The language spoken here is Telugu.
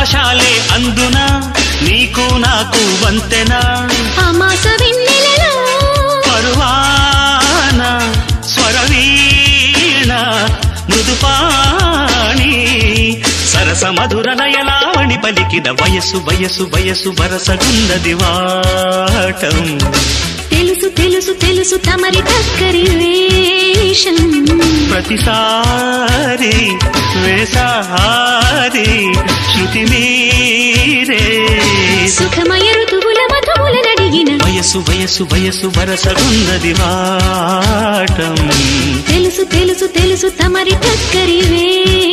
ఆకాశాలే అందునా నీకు నాకు వంతెనా అమాస వెన్నెలలో పరువాన స్వరవీణ మృదుపాణి సరస మధుర నయలావణి పలికిన వయసు వయసు వయసు వరసగున్నది వాటం తెలుసు తెలుసు తెలుసు తమరి దగ్గరి వేషం ప్రతిసారి వేసారి శృతి మీరే సుఖమయ ఋతువుల మధువుల నడిగిన వయసు వయసు వయసు వరసగున్నది వాటం తెలుసు తెలుసు తెలుసు తమరి దగ్గరి వేషం